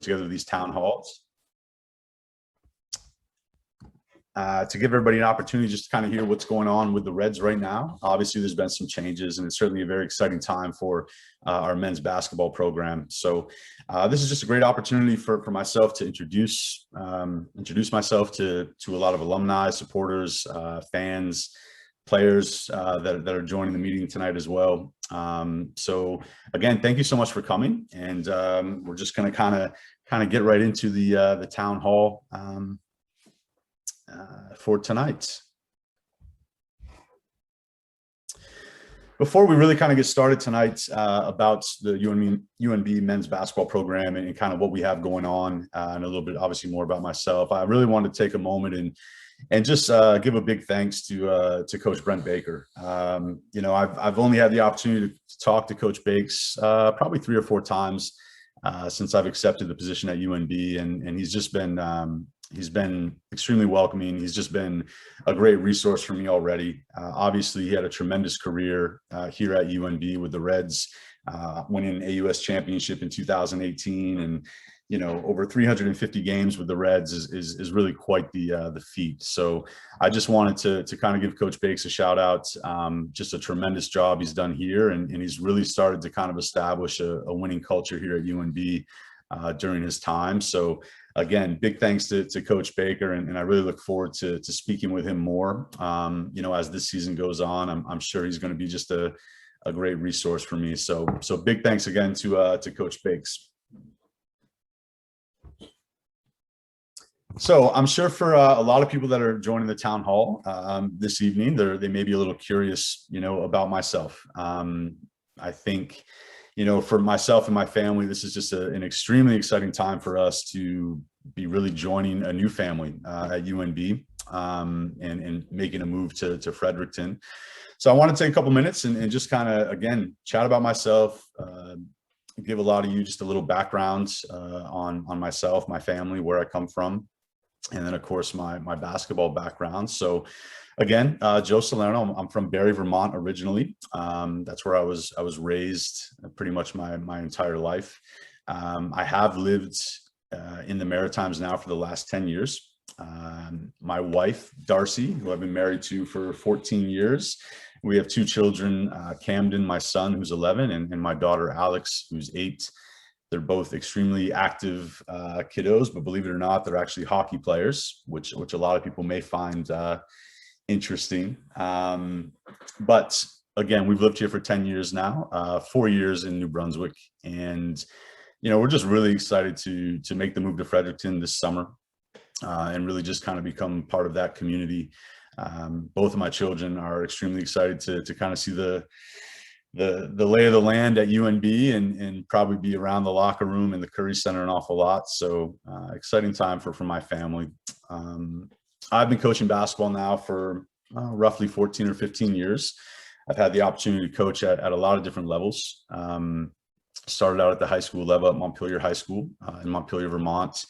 together these town halls to give everybody an opportunity just to kind of hear what's going on with the Reds right now. Obviously, there's been some changes, and it's certainly a very exciting time for our men's basketball program. So this is just a great opportunity for myself to introduce myself to a lot of alumni, supporters, fans, players that are joining the meeting tonight as well. So again, thank you so much for coming, and we're just going to kind of get right into the town hall for tonight. Before we really kind of get started tonight about the UNB men's basketball program and kind of what we have going on, and a little bit obviously more about myself, I really wanted to take a moment and just give a big thanks to Coach Brent Baker. You know, I've only had the opportunity to talk to Coach Bakes probably 3 or 4 times since I've accepted the position at UNB, and he's been extremely welcoming. He's just been a great resource for me already. Obviously, he had a tremendous career here at UNB with the Reds, winning an AUS championship in 2018, and you know, over 350 games with the Reds is really quite the feat. So I just wanted to kind of give Coach Bakes a shout out. Just a tremendous job he's done here, and he's really started to kind of establish a winning culture here at UNB during his time. So again, big thanks to Coach Baker, and I really look forward to speaking with him more. You know, as this season goes on, I'm sure he's going to be just a great resource for me. So big thanks again to Coach Bakes. So I'm sure for a lot of people that are joining the town hall this evening, they may be a little curious, you know, about myself. I think, you know, for myself and my family, this is just an extremely exciting time for us to be really joining a new family at UNB and making a move to Fredericton. So I want to take a couple minutes and just kind of, again, chat about myself, give a lot of you just a little background on myself, my family, where I come from, and then of course my basketball background. So again, Joe Salerno, I'm from Barrie, Vermont originally. That's where I was raised pretty much my entire life. I have lived in the Maritimes now for the last 10 years. My wife, Darcy, who I've been married to for 14 years. We have 2 children, Camden, my son, who's 11, and my daughter, Alex, who's 8. They're both extremely active kiddos, but believe it or not, they're actually hockey players, which a lot of people may find interesting. But again, we've lived here for 10 years now, 4 years in New Brunswick, and you know, we're just really excited to make the move to Fredericton this summer and really just kind of become part of that community. Both of my children are extremely excited to kind of see the lay of the land at UNB and probably be around the locker room and the Curry Center an awful lot. So exciting time for my family. I've been coaching basketball now for roughly 14 or 15 years. I've had the opportunity to coach at a lot of different levels. Started out at the high school level at Montpelier High School in Montpelier, Vermont.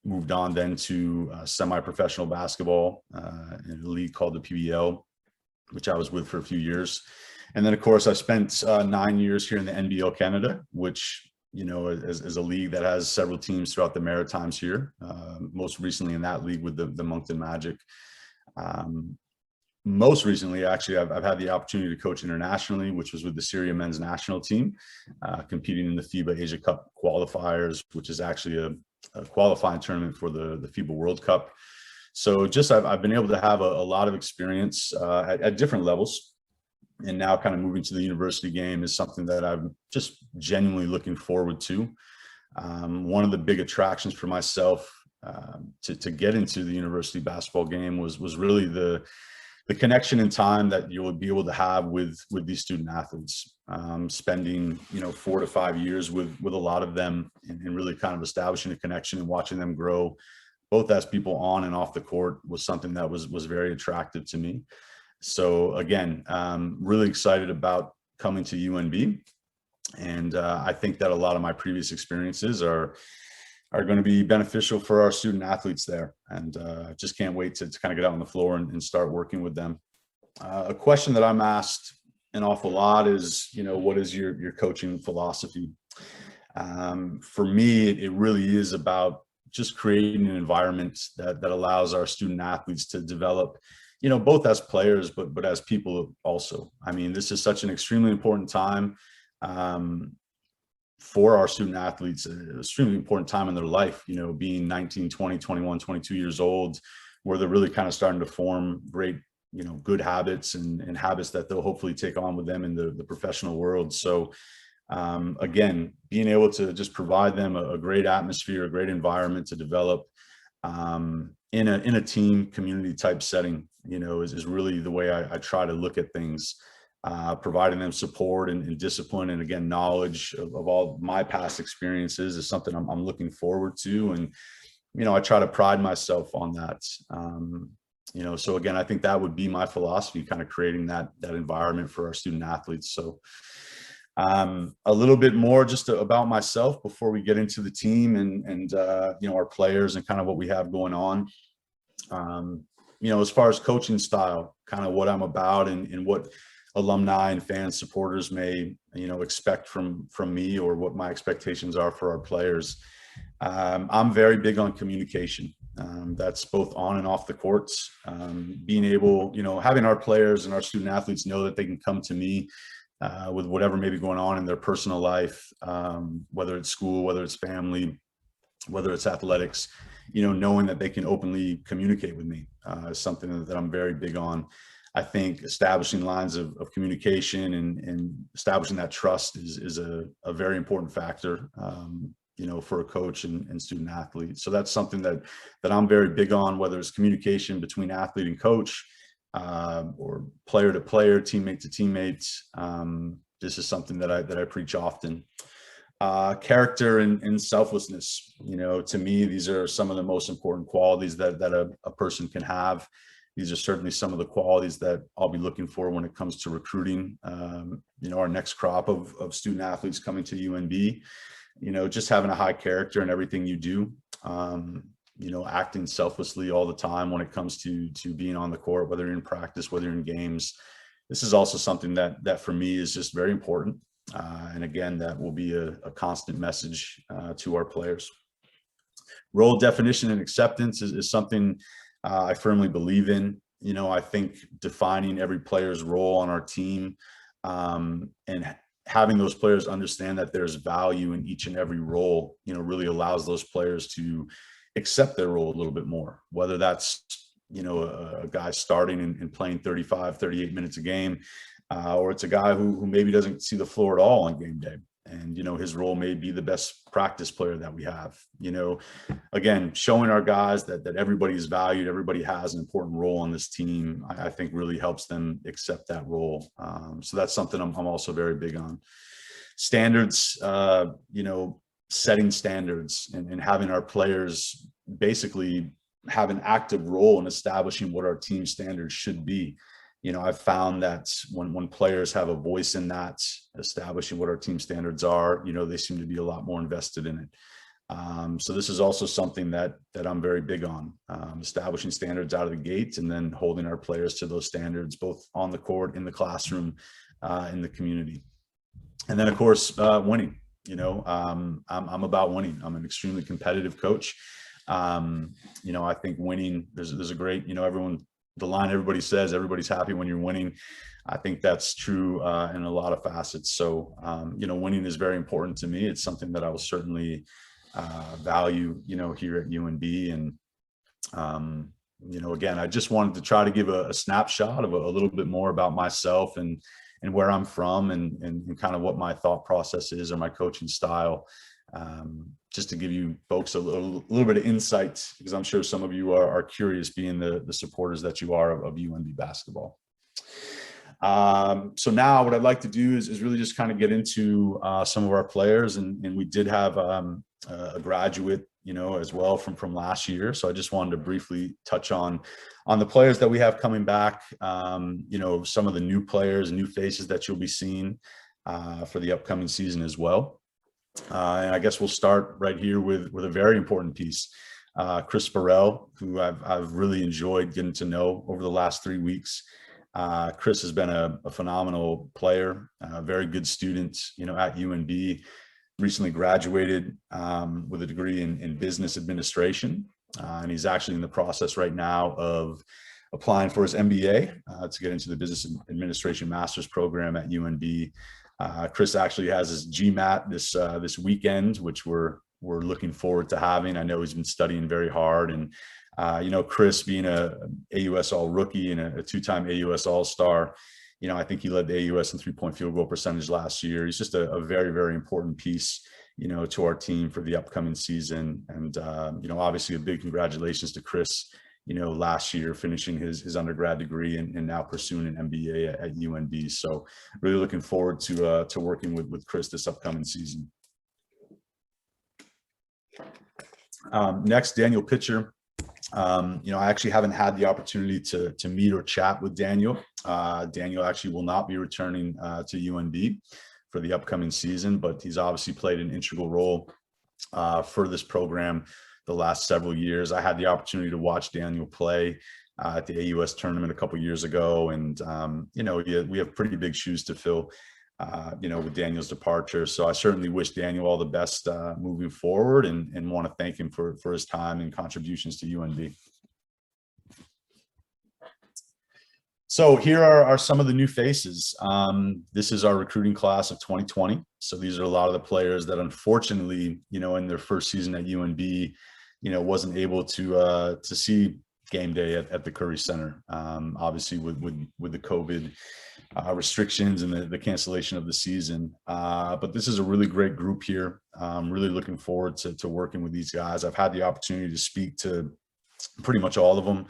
Moved on then to semi-professional basketball in a league called the PBL, which I was with for a few years. And then, of course, I spent 9 years here in the NBL Canada, which, you know, is a league that has several teams throughout the Maritimes here. Most recently in that league with the Moncton Magic. Most recently, actually, I've had the opportunity to coach internationally, which was with the Syria men's national team, competing in the FIBA Asia Cup qualifiers, which is actually a qualifying tournament for the FIBA World Cup. So just I've been able to have a lot of experience at different levels. And now kind of moving to the university game is something that I'm just genuinely looking forward to. One of the big attractions for myself to get into the university basketball game was really the connection and time that you would be able to have with these student athletes. Spending, you know, 4 to 5 years with a lot of them and really kind of establishing a connection and watching them grow, both as people on and off the court, was something that was very attractive to me. So again, really excited about coming to UNB. And I think that a lot of my previous experiences are going to be beneficial for our student athletes there. And just can't wait to kind of get out on the floor and start working with them. A question that I'm asked an awful lot is, you know, what is your coaching philosophy? For me, it really is about just creating an environment that allows our student athletes to develop, both as players, but as people also. I mean, this is such an extremely important time for our student athletes, an extremely important time in their life, being 19, 20, 21, 22 years old, where they're really kind of starting to form great, good habits and habits that they'll hopefully take on with them in the professional world. So again, being able to just provide them a great atmosphere, a great environment to develop in a team community type setting, is really the way I try to look at things. Providing them support and discipline, and again, knowledge of all my past experiences is something I'm looking forward to. And, I try to pride myself on that. So again, I think that would be my philosophy, kind of creating that environment for our student athletes. So a little bit more just about myself before we get into the team and our players and kind of what we have going on. As far as coaching style, kind of what I'm about and what alumni and fans, supporters may, expect from me, or what my expectations are for our players. I'm very big on communication. That's both on and off the courts. Being able, having our players and our student athletes know that they can come to me with whatever may be going on in their personal life, whether it's school, whether it's family, whether it's athletics, knowing that they can openly communicate with me is something that I'm very big on. I think establishing lines of communication and establishing that trust is a very important factor, for a coach and student athlete. So that's something that I'm very big on, whether it's communication between athlete and coach, or player to player, teammate to teammates. This is something that I preach often. Character and selflessness. To me, these are some of the most important qualities that a person can have. These are certainly some of the qualities that I'll be looking for when it comes to recruiting, our next crop of student athletes coming to UNB. Just having a high character in everything you do, acting selflessly all the time when it comes to being on the court, whether you're in practice, whether you're in games. This is also something that for me is just very important. And again, that will be a constant message to our players. Role definition and acceptance is something I firmly believe in. I think defining every player's role on our team, and having those players understand that there's value in each and every role, really allows those players to accept their role a little bit more, whether that's, a guy starting and playing 35, 38 minutes a game, or it's a guy who maybe doesn't see the floor at all on game day. And, his role may be the best practice player that we have. Again, showing our guys that everybody is valued, everybody has an important role on this team, I think really helps them accept that role. So that's something I'm also very big on. Standards, setting standards and having our players basically have an active role in establishing what our team standards should be. I've found that when players have a voice in that, establishing what our team standards are, they seem to be a lot more invested in it. So this is also something that I'm very big on, establishing standards out of the gate, and then holding our players to those standards, both on the court, in the classroom, in the community. And then, of course, winning. I'm about winning. I'm an extremely competitive coach. I think winning, there's a great, the line everybody says, everybody's happy when you're winning. I think that's true in a lot of facets. So, winning is very important to me. It's something that I will certainly value, here at UNB. And, again, I just wanted to try to give a snapshot of a little bit more about myself and where I'm from and kind of what my thought process is, or my coaching style. Just to give you folks a little bit of insight, because I'm sure some of you are curious, being the supporters that you are of UNB basketball. So now what I'd like to do is really just kind of get into some of our players, and we did have a graduate, as well from last year. So I just wanted to briefly touch on the players that we have coming back, some of the new players, new faces that you'll be seeing for the upcoming season as well. And I guess we'll start right here with a very important piece. Chris Parrell, who I've really enjoyed getting to know over the last 3 weeks. Chris has been a phenomenal player, a very good student, at UNB. recently graduated with a degree in business administration. And he's actually in the process right now of applying for his MBA to get into the business administration master's program at UNB. Chris actually has his GMAT this weekend, which we're looking forward to having. I know he's been studying very hard, and Chris being a AUS All Rookie and a two-time AUS All Star, I think he led the AUS in 3-point field goal percentage last year. He's just a very, very important piece, to our team for the upcoming season. And, obviously a big congratulations to Chris, last year finishing his undergrad degree and now pursuing an MBA at UNB. So really looking forward to working with Chris this upcoming season. Next, Daniel Pitcher. I actually haven't had the opportunity to meet or chat with Daniel. Daniel actually will not be returning to UNB for the upcoming season, but he's obviously played an integral role for this program the last several years. I had the opportunity to watch Daniel play at the AUS tournament a couple years ago, and we have pretty big shoes to fill with Daniel's departure. So I certainly wish Daniel all the best moving forward, and want to thank him for his time and contributions to UNB. So here are some of the new faces. This is our recruiting class of 2020. So these are a lot of the players that unfortunately, in their first season at UNB, wasn't able to see game day at the Curry Center. Obviously with the COVID restrictions and the cancellation of the season. But this is a really great group here. I'm really looking forward to working with these guys. I've had the opportunity to speak to pretty much all of them.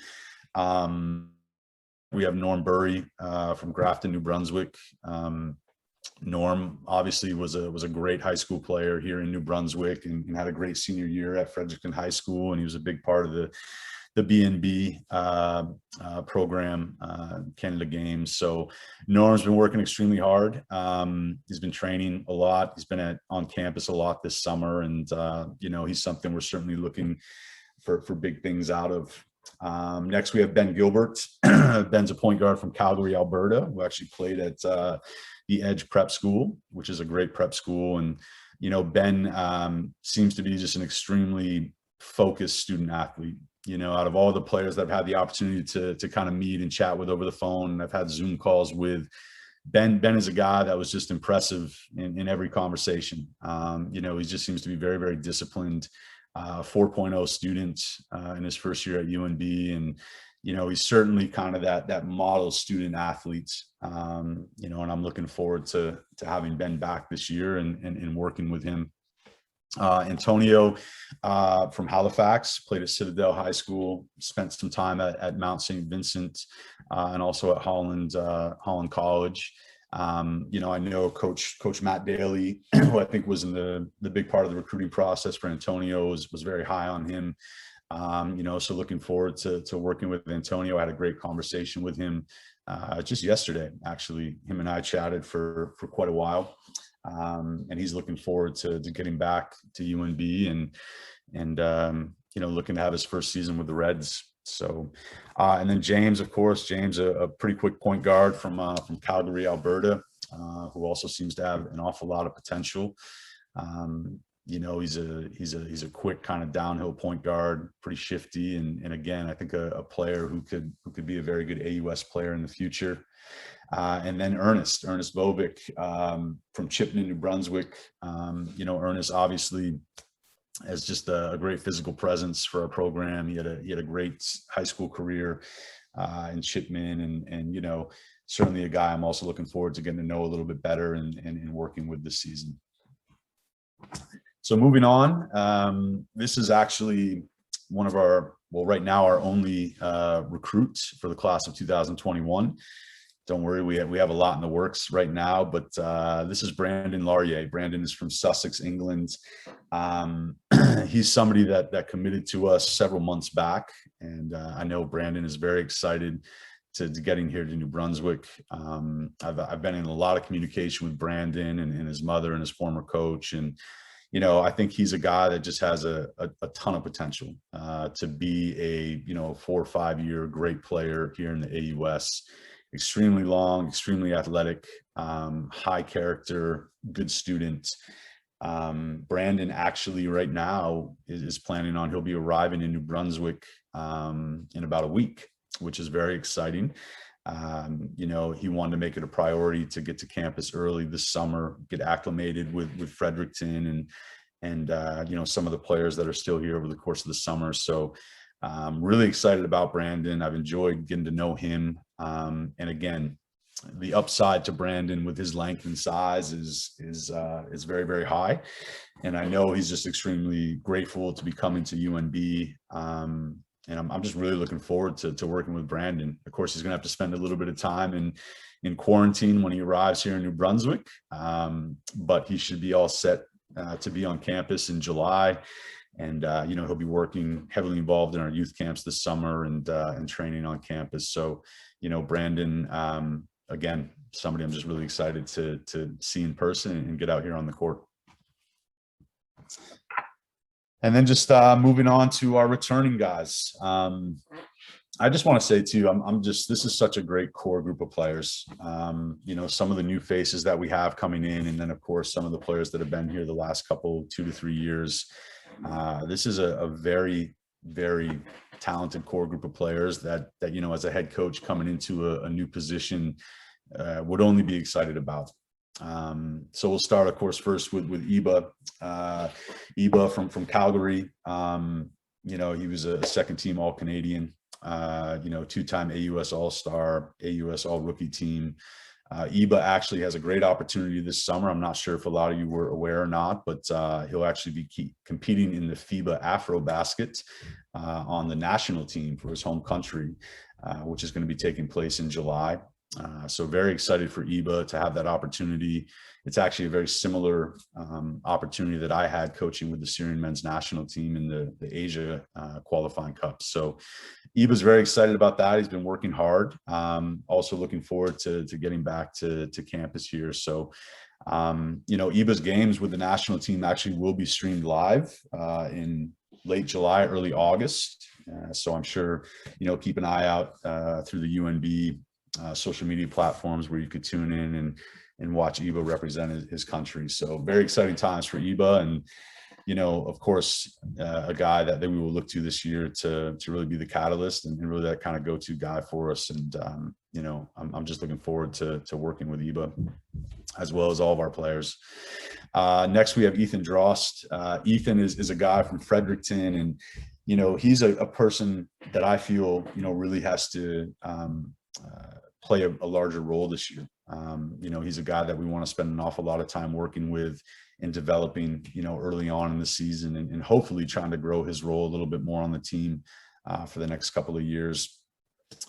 We have Norm Burry from Grafton, New Brunswick. Norm obviously was a great high school player here in New Brunswick and had a great senior year at Fredericton High School, and he was a big part of the BNB program, Canada Games. So Norm's been working extremely hard. He's been training a lot. He's been on campus a lot this summer, and he's something we're certainly looking for big things out of. Next, we have Ben Gilbert. Ben's a point guard from Calgary, Alberta, who actually played at the Edge Prep School, which is a great prep school. And, Ben seems to be just an extremely focused student athlete. Out of all the players that I've had the opportunity to kind of meet and chat with over the phone, and I've had Zoom calls with, Ben is a guy that was just impressive in every conversation. He just seems to be very, very disciplined. 4.0 student in his first year at UNB, and he's certainly kind of that model student athlete. And I'm looking forward to having Ben back this year and working with him. Antonio from Halifax, played at Citadel High School, spent some time at Mount St. Vincent, and also at Holland College. I know Coach Matt Daly, who I think was in the big part of the recruiting process for Antonio, was very high on him. So looking forward to working with Antonio. I had a great conversation with him just yesterday. Actually, him and I chatted for quite a while, and he's looking forward to getting back to UNB and looking to have his first season with the Reds. So, and then James, of course, a pretty quick point guard from Calgary, Alberta, who also seems to have an awful lot of potential. He's a quick kind of downhill point guard, pretty shifty, and again, I think a player who could be a very good AUS player in the future. And then Ernest Bovic from Chipman, New Brunswick. Ernest obviously as just a great physical presence for our program. He had a great high school career in Chipman, and certainly a guy I'm also looking forward to getting to know a little bit better and working with this season. So moving on, this is actually one of our, right now our only recruits for the class of 2021. Don't worry, we have a lot in the works right now, but this is Brandon Laurier. Brandon is from Sussex, England. He's somebody that committed to us several months back, and I know Brandon is very excited to getting here to New Brunswick. I've been in a lot of communication with Brandon and his mother and his former coach, and I think he's a guy that just has a ton of potential to be a 4 or 5 year great player here in the AUS. Extremely long, extremely athletic, high character, good student. Brandon actually right now is planning on, he'll be arriving in New Brunswick in about a week, which is very exciting. You know, he wanted to make it a priority to get to campus early this summer, get acclimated with Fredericton and you know, some of the players that are still here over the course of the summer. So I'm really excited about Brandon. I've enjoyed getting to know him. And again, the upside to Brandon with his length and size is very, very high. And I know he's just extremely grateful to be coming to UNB. And I'm just really looking forward to working with Brandon. Of course, he's going to have to spend a little bit of time in quarantine when he arrives here in New Brunswick. But he should be all set to be on campus in July. And, you know, he'll be working heavily involved in our youth camps this summer and training on campus. So, you know, Brandon, again, somebody I'm just really excited to see in person and get out here on the court. And then just moving on to our returning guys. I just want to say too, this is such a great core group of players. You know, some of the new faces that we have coming in, and then of course, some of the players that have been here the last 2 to 3 years. This is a very, very talented core group of players that, you know, as a head coach coming into a new position, would only be excited about. So we'll start, of course, first with Iba. Iba from Calgary. You know, he was a second team All-Canadian, you know, 2-time AUS All-Star, AUS All-Rookie team. Iba actually has a great opportunity this summer. I'm not sure if a lot of you were aware or not, but he'll actually be competing in the FIBA Afro Basket on the national team for his home country, which is going to be taking place in July. So very excited for Iba to have that opportunity. It's actually a very similar opportunity that I had coaching with the Syrian men's national team in the Asia qualifying cup. So Iba's very excited about that. He's been working hard. Also looking forward to getting back to campus here. So, you know, Iba's games with the national team actually will be streamed live in late July, early August. So I'm sure, you know, keep an eye out through the UNB social media platforms where you could tune in and watch Iba represent his country. So very exciting times for Iba. And, you know, of course, a guy that we will look to this year to really be the catalyst and really that kind of go-to guy for us. And, you know, I'm just looking forward to working with Iba as well as all of our players. Next, we have Ethan Drost. Ethan is a guy from Fredericton, and, you know, he's a person that I feel, you know, really has to play a larger role this year. You know, he's a guy that we want to spend an awful lot of time working with and developing, you know, early on in the season and hopefully trying to grow his role a little bit more on the team for the next couple of years.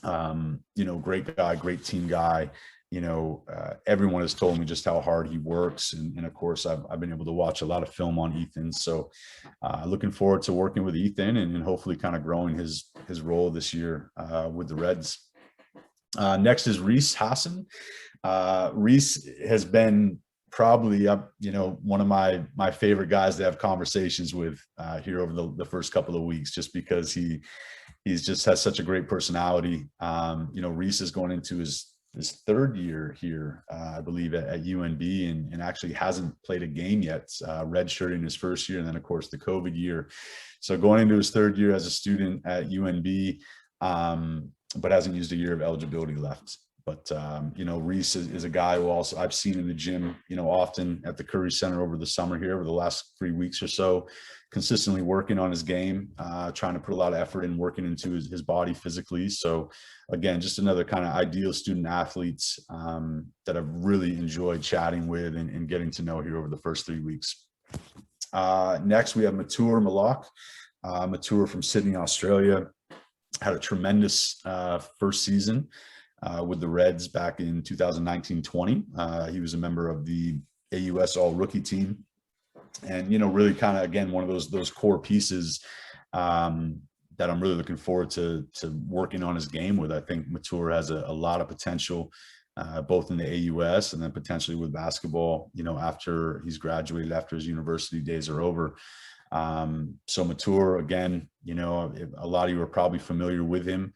You know, great guy, great team guy. You know, everyone has told me just how hard he works. And of course, I've been able to watch a lot of film on Ethan. So looking forward to working with Ethan and hopefully kind of growing his role this year with the Reds. Next is Reese Hassan. Reese has been probably, you know, one of my favorite guys to have conversations with here over the first couple of weeks, just because he's just has such a great personality. You know, Reese is going into his third year here, I believe, at UNB, and actually hasn't played a game yet, redshirting his first year, and then of course the COVID year. So going into his third year as a student at UNB, but hasn't used a year of eligibility left. But, you know, Reese is a guy who also I've seen in the gym, you know, often at the Curry Center over the summer here, over the last 3 weeks or so, consistently working on his game, trying to put a lot of effort in working into his body physically. So again, just another kind of ideal student athlete that I've really enjoyed chatting with and getting to know here over the first 3 weeks. Next, we have Malach. Matur from Sydney, Australia. Had a tremendous first season with the Reds back in 2019-20. He was a member of the AUS All-Rookie team. And, you know, really kind of, again, one of those core pieces that I'm really looking forward to working on his game with. I think Matur has a lot of potential, both in the AUS and then potentially with basketball, you know, after he's graduated, after his university days are over. So Matur, again, you know, a lot of you are probably familiar with him.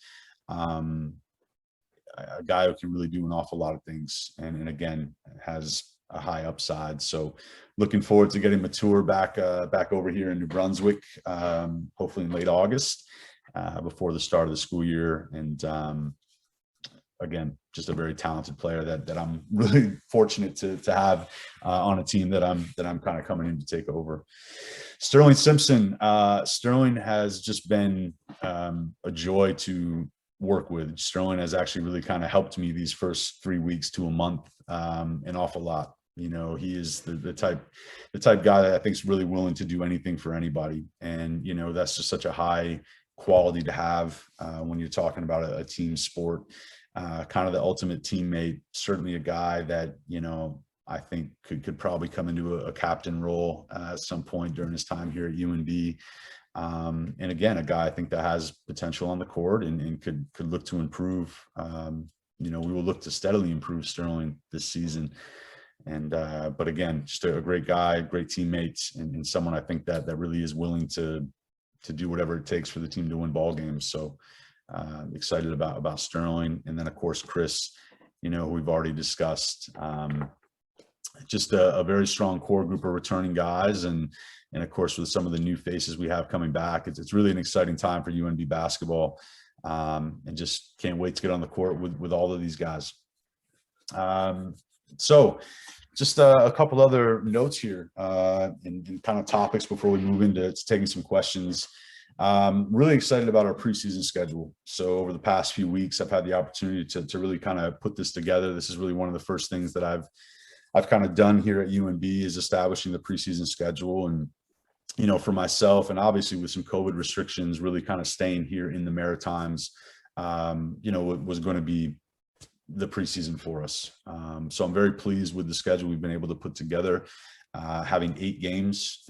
A guy who can really do an awful lot of things, and again has high upside. So looking forward to getting Mature back over here in New Brunswick, hopefully in late August, before the start of the school year. And again, just a very talented player that I'm really fortunate to have on a team that I'm kind of coming in to take over. Sterling Simpson. Sterling has just been a joy to work with. Sterling has actually really kind of helped me these first 3 weeks to a month an awful lot. You know, he is the type guy that I think is really willing to do anything for anybody. And, you know, that's just such a high quality to have when you're talking about a team sport. Kind of the ultimate teammate, certainly a guy that, you know, I think could probably come into a captain role at some point during his time here at UNB. And again, a guy I think that has potential on the court and could look to improve. You know, we will look to steadily improve Sterling this season. And but again, just a great guy, great teammates, and someone I think that really is willing to do whatever it takes for the team to win ball games. So excited about Sterling. And then of course Chris, you know, we've already discussed. Just a very strong core group of returning guys, and of course with some of the new faces we have coming back, it's really an exciting time for UNB basketball, and just can't wait to get on the court with all of these guys. So just a couple other notes here and kind of topics before we move into taking some questions. Really excited about our preseason schedule. So over the past few weeks, I've had the opportunity to really kind of put this together. This is really one of the first things that I've kind of done here at UNB, is establishing the preseason schedule. And, you know, for myself, and obviously with some COVID restrictions, really kind of staying here in the Maritimes, you know, it was going to be the preseason for us. So I'm very pleased with the schedule we've been able to put together, having 8 games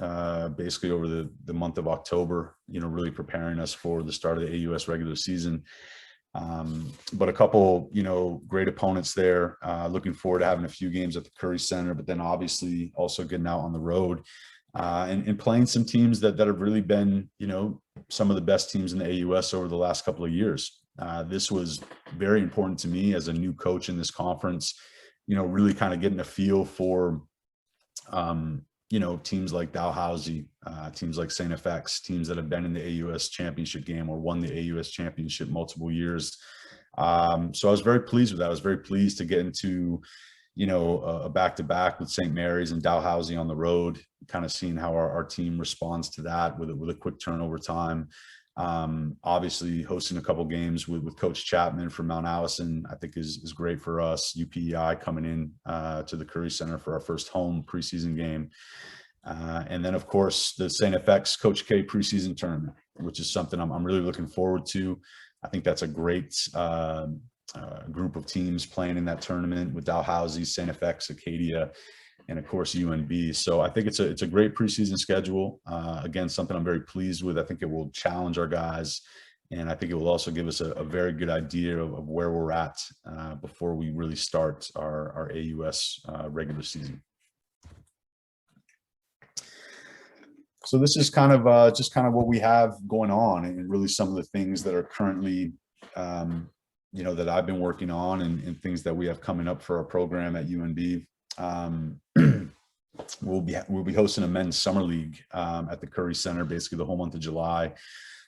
basically over the month of October, you know, really preparing us for the start of the AUS regular season. But a couple, you know, great opponents there. Looking forward to having a few games at the Curry Center, but then obviously also getting out on the road and playing some teams that have really been, you know, some of the best teams in the AUS over the last couple of years. This was very important to me as a new coach in this conference, you know, really kind of getting a feel for, you know, teams like Dalhousie, teams like St. FX, teams that have been in the AUS championship game or won the AUS championship multiple years. So I was very pleased with that. I was very pleased to get into, you know, a back-to-back with St. Mary's and Dalhousie on the road, kind of seeing how our team responds to that with a quick turnover time. Obviously hosting a couple games with Coach Chapman from Mount Allison, I think is great for us. UPEI coming in to the Curry Center for our first home preseason game. And then of course the St. FX Coach K preseason tournament, which is something I'm really looking forward to. I think that's a great group of teams playing in that tournament with Dalhousie, St. FX, Acadia, and of course UNB. So I think it's a great preseason schedule. Again, something I'm very pleased with. I think it will challenge our guys, and I think it will also give us a very good idea of where we're at before we really start our AUS regular season. So this is kind of just kind of what we have going on, and really some of the things that are currently you know, that I've been working on, and things that we have coming up for our program at UNB. We'll be hosting a men's summer league at the Curry Center, basically the whole month of July,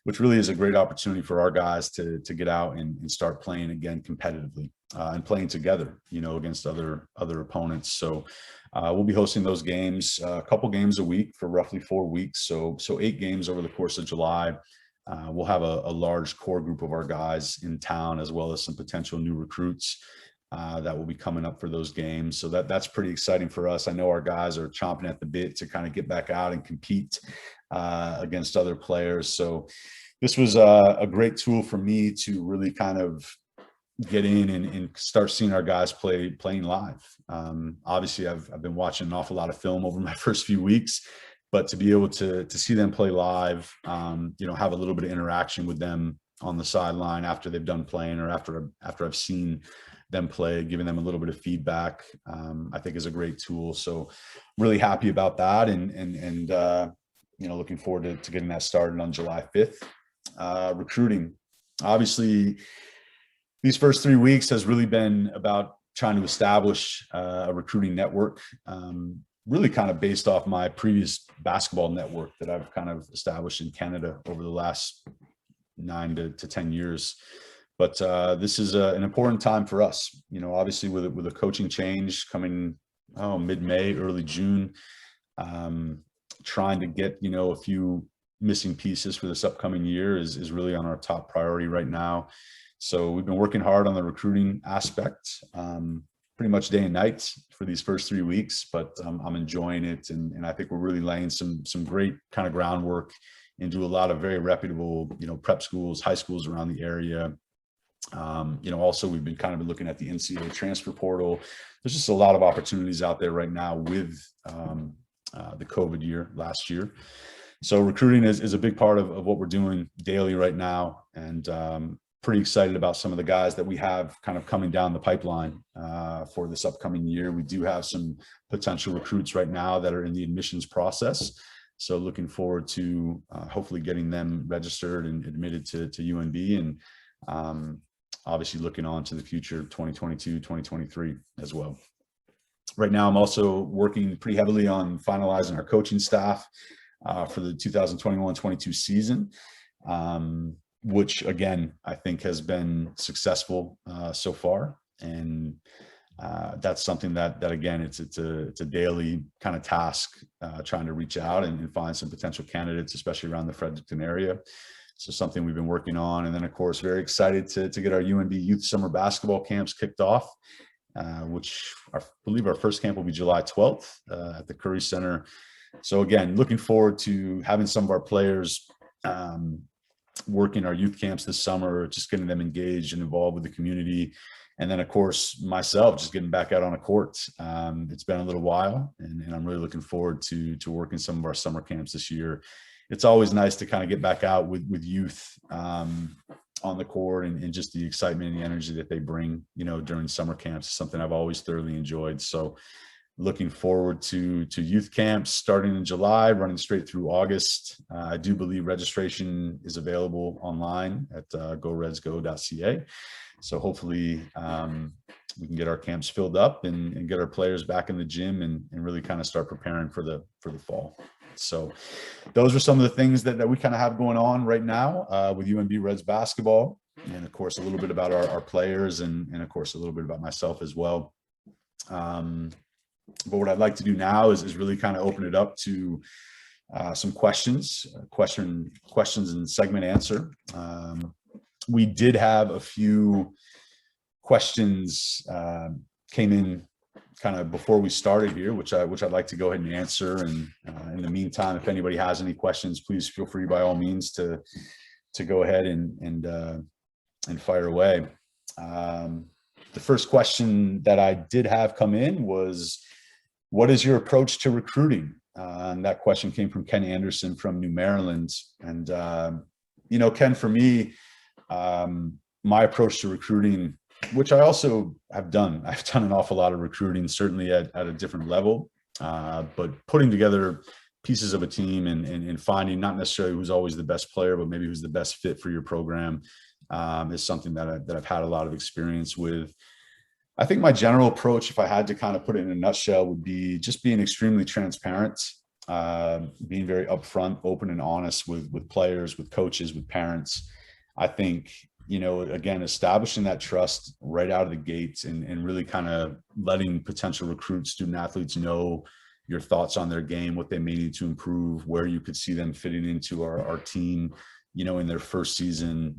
which really is a great opportunity for our guys to get out and start playing again competitively and playing together, you know, against other opponents. So we'll be hosting those games, a couple games a week for roughly 4 weeks. So 8 games over the course of July. We'll have a large core group of our guys in town, as well as some potential new recruits that will be coming up for those games. So that's pretty exciting for us. I know our guys are chomping at the bit to kind of get back out and compete against other players. So this was a great tool for me to really kind of get in and start seeing our guys playing live. Obviously I've been watching an awful lot of film over my first few weeks, but to be able to see them play live, you know, have a little bit of interaction with them on the sideline after they've done playing, or after I've seen them play, giving them a little bit of feedback, I think is a great tool. So really happy about that, and you know, looking forward to getting that started on July 5th. Recruiting, obviously these first 3 weeks has really been about trying to establish a recruiting network, really kind of based off my previous basketball network that I've kind of established in Canada over the last 9 to 10 years. But this is an important time for us, obviously with a coaching change coming mid-May, early June, trying to get, a few missing pieces for this upcoming year is really on our top priority right now. So we've been working hard on the recruiting aspect, pretty much day and night for these first 3 weeks, but I'm enjoying it. And I think we're really laying some great kind of groundwork into a lot of very reputable, prep schools, high schools around the area. Also we've been kind of looking at the NCAA transfer portal. There's just a lot of opportunities out there right now with the COVID year last year. So recruiting is a big part of what we're doing daily right now. And pretty excited about some of the guys that we have kind of coming down the pipeline for this upcoming year. We do have some potential recruits right now that are in the admissions process. So looking forward to hopefully getting them registered and admitted to UNB, and obviously looking on to the future, 2022, 2023 as well. Right now, I'm also working pretty heavily on finalizing our coaching staff for the 2021-22 season, which again, I think has been successful so far. And that's something that again, it's a daily kind of task, trying to reach out and find some potential candidates, especially around the Fredericton area. So something we've been working on. And then of course, very excited to get our UNB youth summer basketball camps kicked off, which I believe our first camp will be July 12th at the Curry Center. So again, looking forward to having some of our players working our youth camps this summer, just getting them engaged and involved with the community. And then of course, myself just getting back out on a court. It's been a little while, and I'm really looking forward to working some of our summer camps this year. It's always nice to kind of get back out with youth on the court, and just the excitement and the energy that they bring, during summer camps is something I've always thoroughly enjoyed. So looking forward to youth camps starting in July, running straight through August. I do believe registration is available online at goredsgo.ca. So hopefully we can get our camps filled up and get our players back in the gym and really kind of start preparing for the fall. So those are some of the things that we kind of have going on right now with UNB Reds basketball. And of course, a little bit about our players, and of course, a little bit about myself as well. But what I'd like to do now is really kind of open it up to some questions and segment answer. We did have a few questions came in kind of before we started here, which I'd like to go ahead and answer. And in the meantime, if anybody has any questions, please feel free by all means to go ahead and fire away. The first question that I did have come in was, what is your approach to recruiting? And that question came from Ken Anderson from New Maryland. And, Ken, for me, my approach to recruiting, which I also have done, I've done an awful lot of recruiting, certainly at a different level, but putting together pieces of a team and finding not necessarily who's always the best player, but maybe who's the best fit for your program is something that I've had a lot of experience with. I think my general approach, if I had to kind of put it in a nutshell, would be just being extremely transparent, being very upfront, open and honest with players, with coaches, with parents. I think, again, establishing that trust right out of the gates and really kind of letting potential recruits, student athletes know your thoughts on their game, what they may need to improve, where you could see them fitting into our team, in their first season,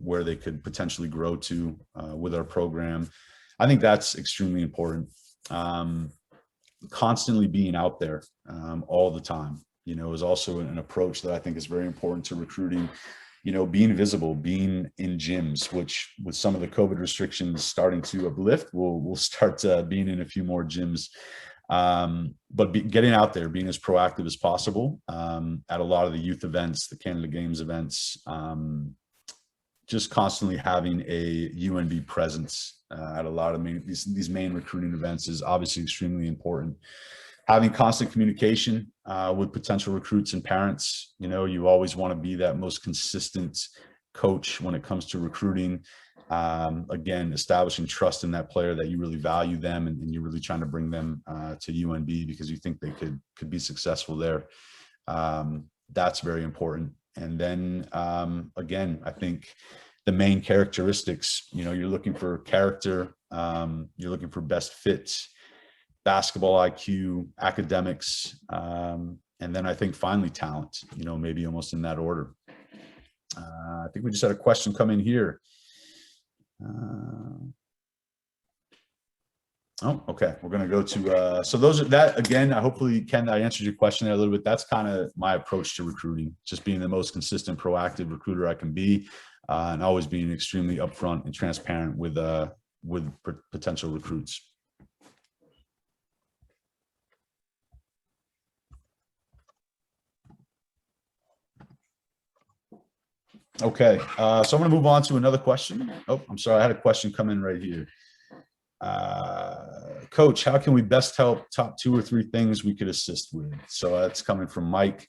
where they could potentially grow to with our program. I think that's extremely important. Constantly being out there all the time, is also an approach that I think is very important to recruiting. Being visible, being in gyms, which with some of the COVID restrictions starting to uplift, we'll start being in a few more gyms. But getting out there, being as proactive as possible at a lot of the youth events, the Canada Games events, just constantly having a UNB presence at a lot of these main recruiting events is obviously extremely important. Having constant communication with potential recruits and parents, you always want to be that most consistent coach when it comes to recruiting. Again, establishing trust in that player, that you really value them, and you're really trying to bring them to UNB because you think they could be successful there. That's very important. And then again, I think the main characteristics, you're looking for character, you're looking for best fits, basketball IQ, academics, and then I think finally talent, maybe almost in that order. I think we just had a question come in here. Oh, okay. We're going to go to, so those are that again, hopefully Ken, I answered your question there a little bit. That's kind of my approach to recruiting, just being the most consistent, proactive recruiter I can be, and always being extremely upfront and transparent with potential recruits. Okay. So I'm going to move on to another question. Oh, I'm sorry. I had a question come in right here. Coach, how can we best help? Top 2 or 3 things we could assist with. So that's coming from Mike.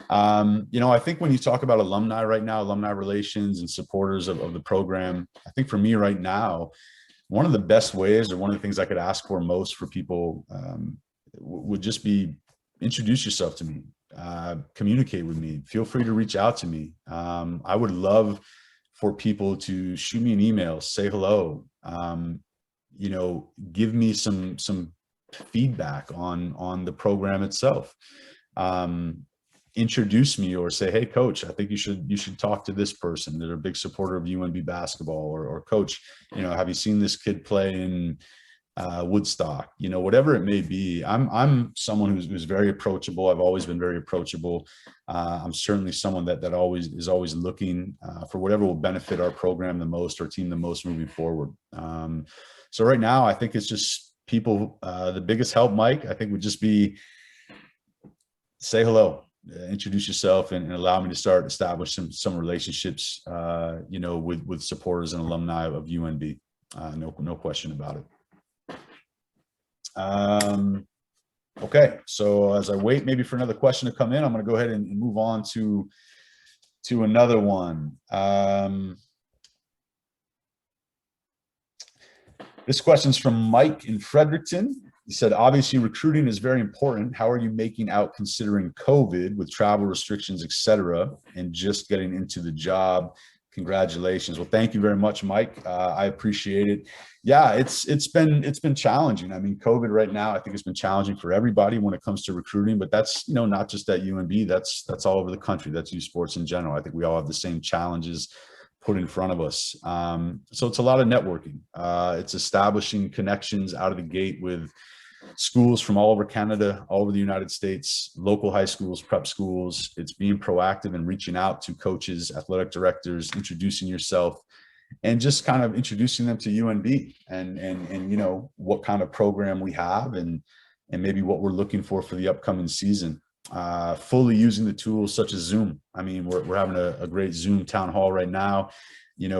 I think when you talk about alumni right now, alumni relations and supporters of the program, I think for me right now, one of the best ways, or one of the things I could ask for most for people would just be introduce yourself to me, communicate with me, feel free to reach out to me. I would love for people to shoot me an email, say hello, give me some feedback on the program itself. Introduce me, or say, hey coach, I think you should talk to this person. They're a big supporter of UNB basketball, or coach, have you seen this kid play in Woodstock, whatever it may be. I'm someone who's very approachable. I've always been very approachable. I'm certainly someone that is always looking for whatever will benefit our program the most, our team the most moving forward. So right now, I think it's just people, the biggest help, Mike, I think would just be say hello, introduce yourself, and allow me to start establishing some relationships, with supporters and alumni of UNB. No question about it. Okay, so as I wait maybe for another question to come in, I'm going to go ahead and move on to another one. This question's from Mike in Fredericton. He said, obviously recruiting is very important. How are you making out considering COVID with travel restrictions, et cetera, and just getting into the job? Congratulations. Well, thank you very much, Mike. I appreciate it. Yeah, it's been challenging. I mean, COVID right now, I think it's been challenging for everybody when it comes to recruiting, but that's, not just at UNB, that's all over the country. That's youth sports in general. I think we all have the same challenges put in front of us. So it's a lot of networking. It's establishing connections out of the gate with schools from all over Canada, all over the United States, local high schools, prep schools. It's being proactive and reaching out to coaches, athletic directors, introducing yourself, and just kind of introducing them to UNB and what kind of program we have and maybe what we're looking for the upcoming season. Fully using the tools such as Zoom. I mean, we're having a great Zoom town hall right now.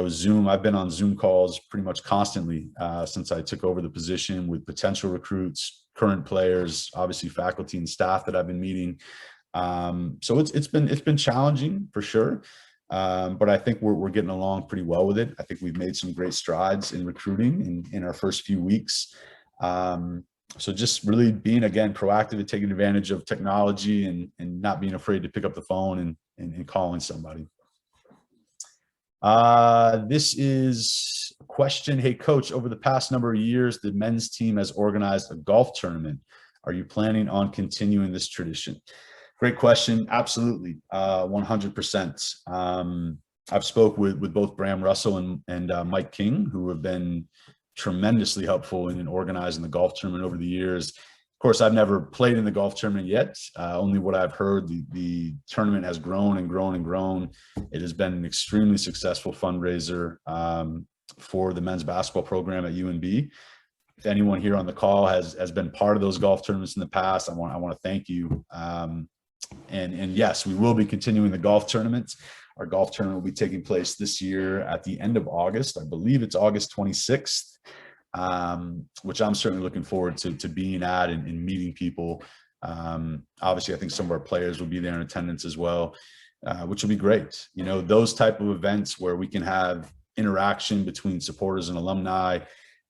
Zoom, I've been on Zoom calls pretty much constantly since I took over the position with potential recruits, current players, obviously faculty and staff that I've been meeting. So it's been challenging for sure. But I think we're getting along pretty well with it. I think we've made some great strides in recruiting in our first few weeks. So just really being, again, proactive and taking advantage of technology and not being afraid to pick up the phone and calling somebody. This is a question. Hey, coach, over the past number of years, the men's team has organized a golf tournament. Are you planning on continuing this tradition? Great question. Absolutely. 100%. I've spoke with both Bram Russell and Mike King, who have been tremendously helpful in organizing the golf tournament over the years. Of course, I've never played in the golf tournament yet. Only what I've heard, the tournament has grown and grown and grown. It has been an extremely successful fundraiser for the men's basketball program at UNB. If anyone here on the call has been part of those golf tournaments in the past, I want to thank you. And yes, we will be continuing the golf tournament. Our golf tournament will be taking place this year at the end of August. I believe it's August 26th. Which I'm certainly looking forward to being at and meeting people. Obviously, I think some of our players will be there in attendance as well, which will be great. Those type of events where we can have interaction between supporters and alumni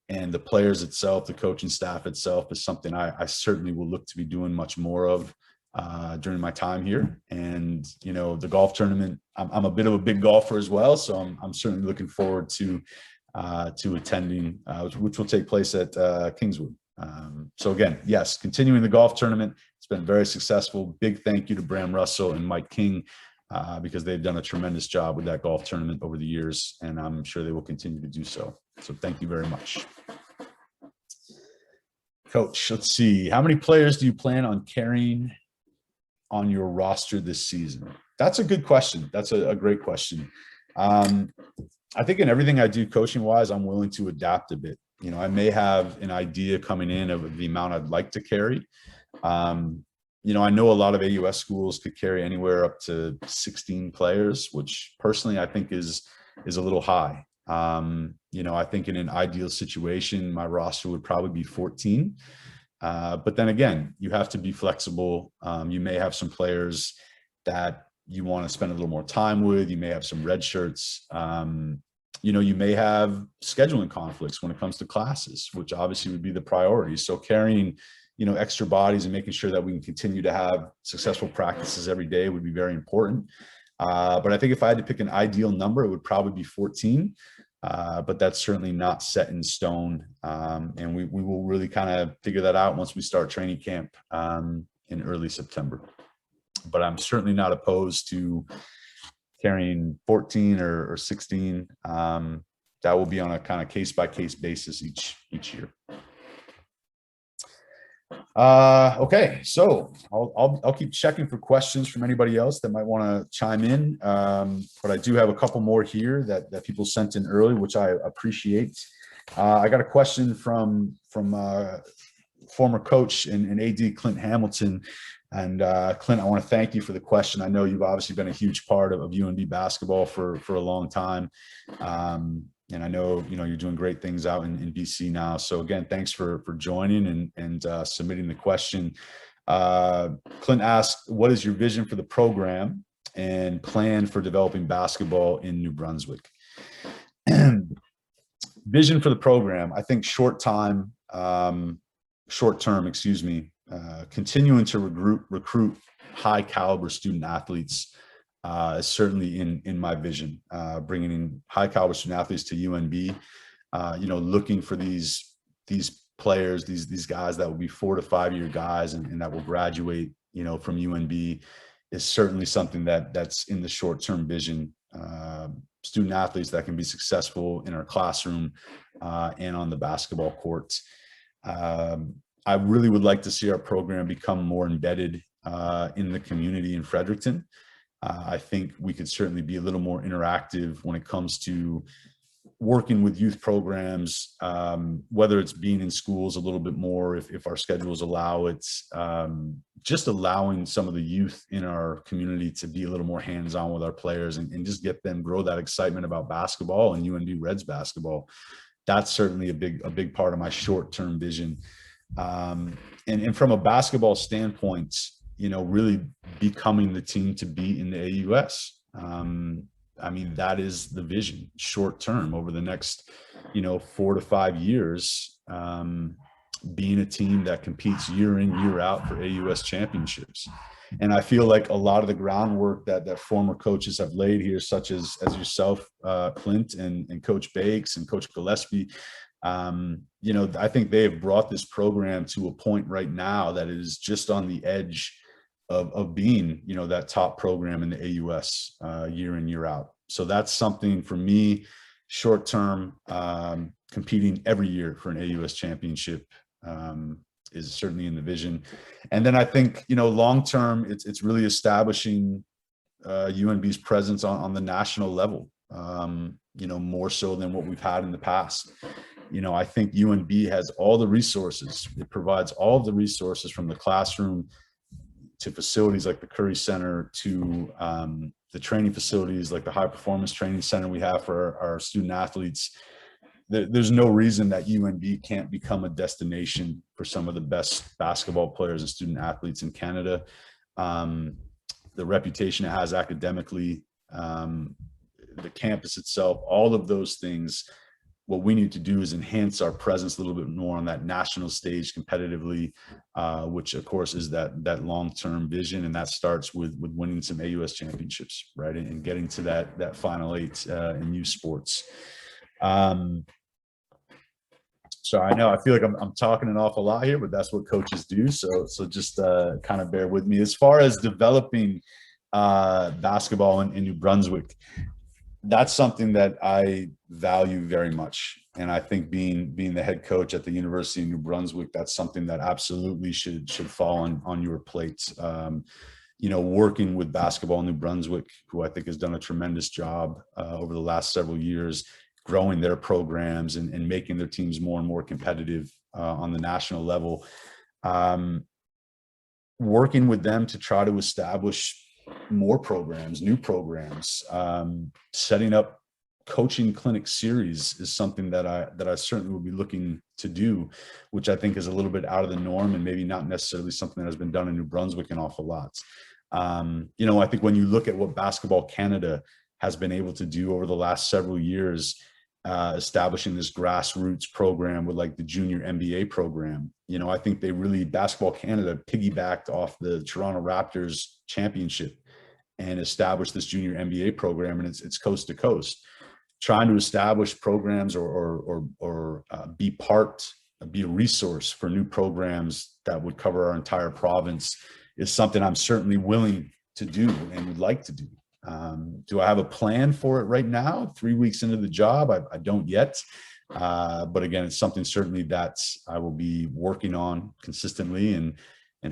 and the players itself, the coaching staff itself, is something I certainly will look to be doing much more of during my time here. And, you know, the golf tournament, I'm a bit of a big golfer as well. So I'm certainly looking forward to attending, which will take place at Kingswood. So again, yes, continuing the golf tournament. It's been very successful. Big thank you to Bram Russell and Mike King, because they've done a tremendous job with that golf tournament over the years, and I'm sure they will continue to do so. So thank you very much. Coach, let's see. How many players do you plan on carrying on your roster this season? That's a good question. That's a great question. I think in everything I do coaching wise, I'm willing to adapt a bit. You know, I may have an idea coming in of the amount I'd like to carry. You know, I know a lot of AUS schools could carry anywhere up to 16 players, which personally I think is a little high. You know, I think in an ideal situation, my roster would probably be 14. But then again, you have to be flexible. You may have some players that you want to spend a little more time with. You may have some red shirts. You know, you may have scheduling conflicts when it comes to classes, which obviously would be the priority. So carrying, you know, extra bodies and making sure that we can continue to have successful practices every day would be very important. But I think if I had to pick an ideal number, it would probably be 14. But that's certainly not set in stone. And we will really kind of figure that out once we start training camp in early September. But I'm certainly not opposed to carrying 14 or 16. That will be on a kind of case-by-case basis each year. Okay, so I'll keep checking for questions from anybody else that might want to chime in. But I do have a couple more here that people sent in early, which I appreciate. I got a question from former coach and AD Clint Hamilton. And Clint, I want to thank you for the question. I know you've obviously been a huge part of UNB basketball for a long time. And I know, you know, you're doing great things out in BC now. So again, thanks for joining and submitting the question. Clint asked, what is your vision for the program and plan for developing basketball in New Brunswick? Vision for the program, I think short term, continuing to recruit high caliber student athletes is certainly in my vision. Bringing in high caliber student athletes to UNB, you know, looking for these players, these guys that will be 4 to 5 year guys and that will graduate, you know, from UNB is certainly something that's in the short term vision. Student athletes that can be successful in our classroom and on the basketball court. I really would like to see our program become more embedded in the community in Fredericton. I think we could certainly be a little more interactive when it comes to working with youth programs, whether it's being in schools a little bit more, if our schedules allow it, just allowing some of the youth in our community to be a little more hands-on with our players and just get them grow that excitement about basketball and UNB Reds basketball. That's certainly a big part of my short-term vision. And from a basketball standpoint, you know, really becoming the team to be in the AUS. I mean, that is the vision short term over the next, you know, 4 to 5 years, being a team that competes year in, year out for AUS championships. And I feel like a lot of the groundwork that former coaches have laid here, such as yourself, Clint, and Coach Bakes and Coach Gillespie, you know, I think they have brought this program to a point right now that it is just on the edge of being, you know, that top program in the AUS year in, year out. So that's something for me, short term, competing every year for an AUS championship is certainly in the vision. And then I think, you know, long term, it's really establishing UNB's presence on the national level, you know, more so than what we've had in the past. You know, I think UNB has all the resources. It provides all of the resources from the classroom to facilities like the Curry Center to the training facilities like the high performance training center we have for our student athletes. There's no reason that UNB can't become a destination for some of the best basketball players and student athletes in Canada. The reputation it has academically, the campus itself, all of those things. What we need to do is enhance our presence a little bit more on that national stage competitively, which of course is that long-term vision, and that starts with winning some AUS championships, right, and getting to that final 8 in youth sports. So I know I feel like I'm talking an awful lot here, but that's what coaches do. So just kind of bear with me. As far as developing basketball in New Brunswick, that's something that I value very much. And I think being the head coach at the University of New Brunswick, that's something that absolutely should fall on your plate. Working with Basketball in New Brunswick, who I think has done a tremendous job over the last several years, growing their programs and making their teams more and more competitive on the national level. Working with them to try to establish more programs, new programs, setting up coaching clinic series is something that I certainly will be looking to do, which I think is a little bit out of the norm and maybe not necessarily something that has been done in New Brunswick an awful lot. I think when you look at what Basketball Canada has been able to do over the last several years, establishing this grassroots program with like the junior MBA program, I think Basketball Canada piggybacked off the Toronto Raptors championship and established this junior MBA program, and it's coast to coast. Trying to establish programs or be a resource for new programs that would cover our entire province is something I'm certainly willing to do and would like to do. Do I have a plan for it right now? 3 weeks into the job, I don't yet. But again, it's something certainly that I will be working on consistently and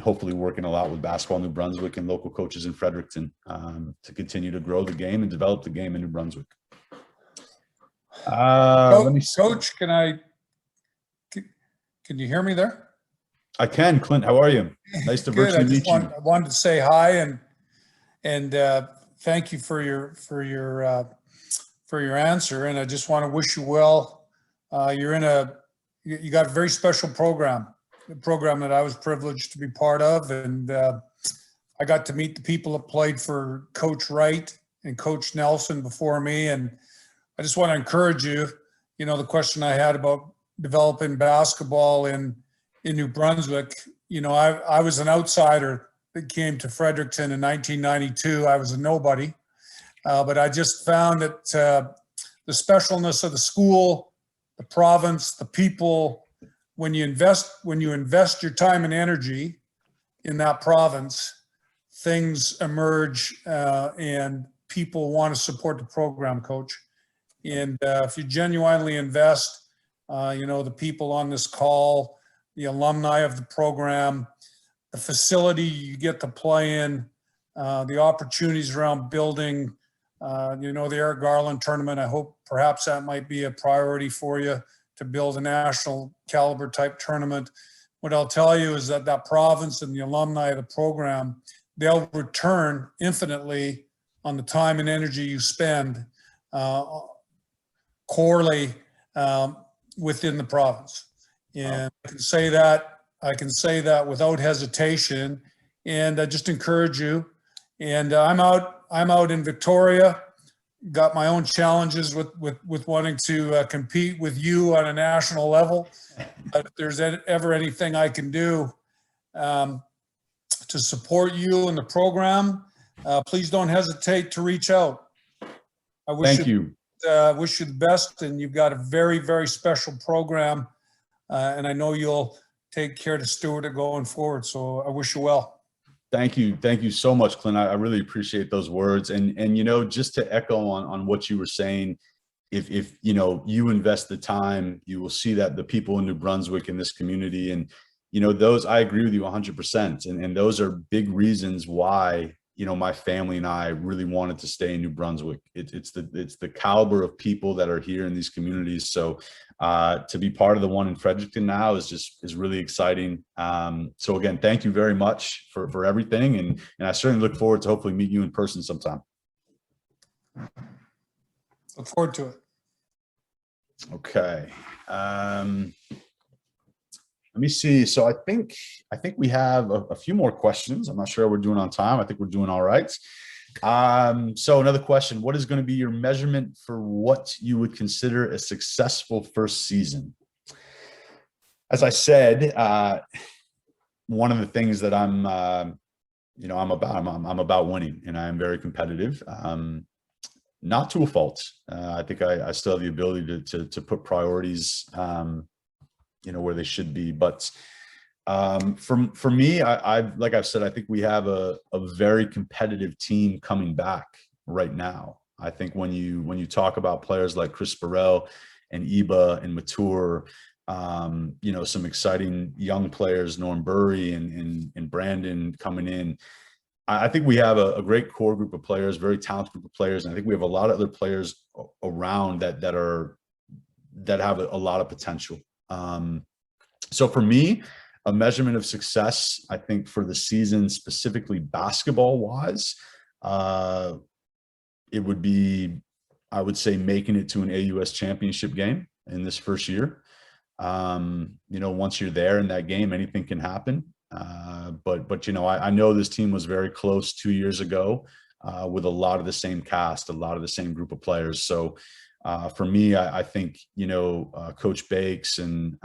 hopefully working a lot with Basketball New Brunswick and local coaches in Fredericton to continue to grow the game and develop the game in New Brunswick. Coach, can you hear me there? I can, Clint. How are you? Nice to virtually meet you. I wanted to say hi and thank you for your answer. And I just want to wish you well. You got a very special program, a program that I was privileged to be part of, and I got to meet the people that played for Coach Wright and Coach Nelson before me, and I just want to encourage you. The question I had about developing basketball in New Brunswick. I was an outsider that came to Fredericton in 1992. I was a nobody, but I just found that the specialness of the school, the province, the people, when you invest your time and energy in that province, things emerge and people want to support the program, Coach. And if you genuinely invest, the people on this call, the alumni of the program, the facility you get to play in, the opportunities around building, the Eric Garland tournament. I hope perhaps that might be a priority for you to build a national caliber type tournament. What I'll tell you is that province and the alumni of the program, they'll return infinitely on the time and energy you spend corely within the province. And I can say that without hesitation, and I just encourage you. And I'm out in Victoria, got my own challenges with wanting to compete with you on a national level. But if there's ever anything I can do to support you in the program, please don't hesitate to reach out. Thank you. Wish you the best, and you've got a very, very special program, and I know you'll take care to steward it going forward. So I wish you well. Thank you so much, Clint. I really appreciate those words. And just to echo on what you were saying, if you invest the time, you will see that the people in New Brunswick, in this community, and those, I agree with you 100%. And those are big reasons why my family and I really wanted to stay in New Brunswick. It's the caliber of people that are here in these communities. So to be part of the one in Fredericton now is really exciting. So again, thank you very much for everything. And I certainly look forward to hopefully meet you in person sometime. Look forward to it. Okay. Let me see. So I think we have a few more questions. I'm not sure how we're doing on time. I think we're doing all right. So another question, what is going to be your measurement for what you would consider a successful first season? As I said, one of the things that I'm about winning, and I am very competitive. Not to a fault. I think I still have the ability to put priorities, where they should be. But for me, like I've said, I think we have a very competitive team coming back right now. I think when you talk about players like Chris Parrell and Iba and Matur, some exciting young players, Norm Burry and Brandon coming in. I think we have a great core group of players, very talented group of players. And I think we have a lot of other players around that have a lot of potential. So for me, a measurement of success, I think for the season, specifically basketball wise, it would be, I would say, making it to an AUS championship game in this first year. Once you're there in that game, anything can happen. But I know this team was very close 2 years ago with a lot of the same cast, a lot of the same group of players. So for me, I think, Coach Bakes and,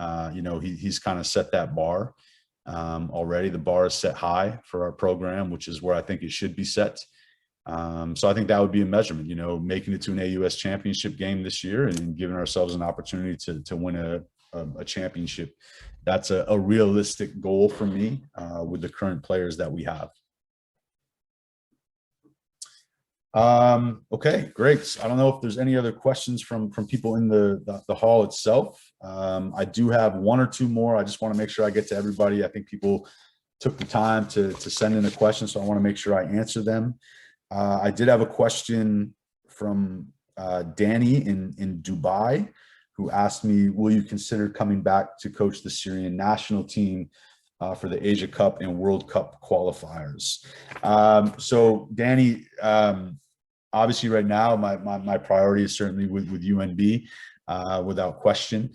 he's kind of set that bar already. The bar is set high for our program, which is where I think it should be set. So I think that would be a measurement, making it to an AUS championship game this year and giving ourselves an opportunity to win a championship. That's a realistic goal for me with the current players that we have. Okay, great. I don't know if there's any other questions from people in the hall itself. I do have one or two more. I just want to make sure I get to everybody. I think people took the time to send in a question, so I want to make sure I answer them. I did have a question from Danny in Dubai, who asked me, will you consider coming back to coach the Syrian national team for the Asia Cup and World Cup qualifiers? So Danny, obviously right now, my priority is certainly with UNB, without question.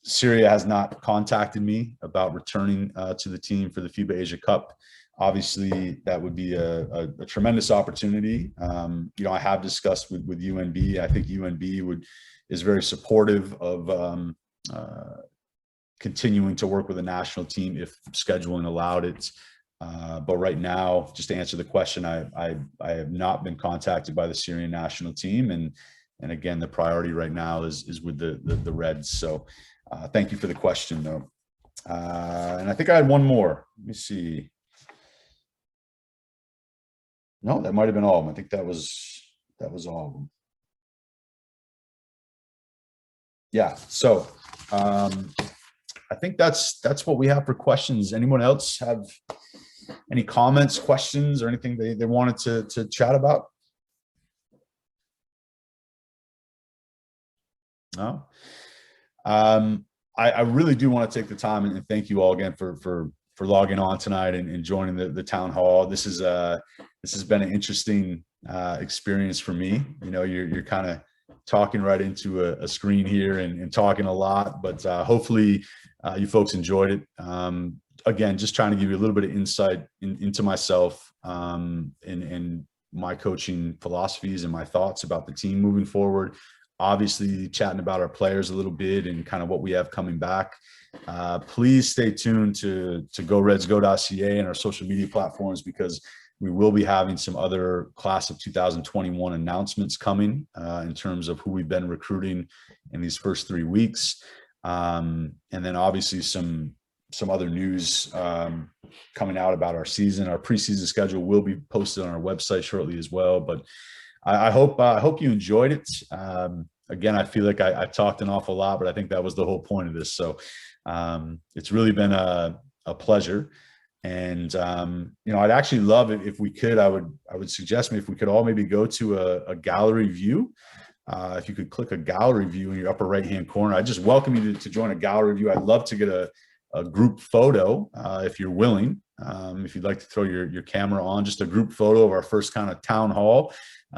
Syria has not contacted me about returning to the team for the FIBA Asia Cup. Obviously, that would be a tremendous opportunity. I have discussed with UNB. I think UNB is very supportive of continuing to work with the national team if scheduling allowed it. But right now, just to answer the question, I have not been contacted by the Syrian national team, and again, the priority right now is with the Reds. So thank you for the question, though. And I think I had one more. Let me see. No, that might have been all of them. I think that was all of them. Yeah. So I think that's what we have for questions. Anyone else have any comments, questions, or anything they wanted to chat about? No. I really do want to take the time and thank you all again for logging on tonight and joining the town hall. This has been an interesting experience for me. You're kind of talking right into a screen here and talking a lot, but hopefully you folks enjoyed it. Again, just trying to give you a little bit of insight into myself and my coaching philosophies and my thoughts about the team moving forward. Obviously, chatting about our players a little bit and kind of what we have coming back. Please stay tuned to GoRedsGo.ca and our social media platforms, because we will be having some other class of 2021 announcements coming in terms of who we've been recruiting in these first 3 weeks. And then obviously some other news coming out about our season. Our preseason schedule will be posted on our website shortly as well. But I hope you enjoyed it. Again, I feel like I talked an awful lot, but I think that was the whole point of this. So it's really been a pleasure. And I'd actually love it if we could. I would suggest if we could all maybe go to a gallery view. If you could click a gallery view in your upper right-hand corner, I just welcome you to join a gallery view. I'd love to get a group photo if you're willing. If you'd like to throw your camera on, just a group photo of our first kind of town hall,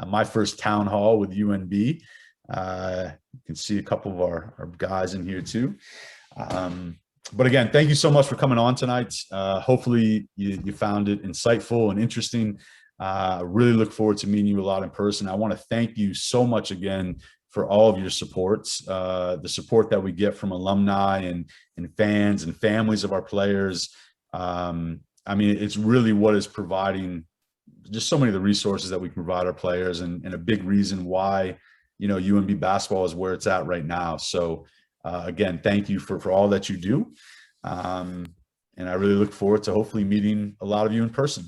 my first town hall with UNB. You can see a couple of our guys in here too. But again, thank you so much for coming on tonight. Hopefully you found it insightful and interesting. I really look forward to meeting you a lot in person. I want to thank you so much again for all of your supports, the support that we get from alumni and fans and families of our players. I mean, it's really what is providing just so many of the resources that we can provide our players, and a big reason why, you know, UNB basketball is where it's at right now. So again, thank you for all that you do. And I really look forward to hopefully meeting a lot of you in person.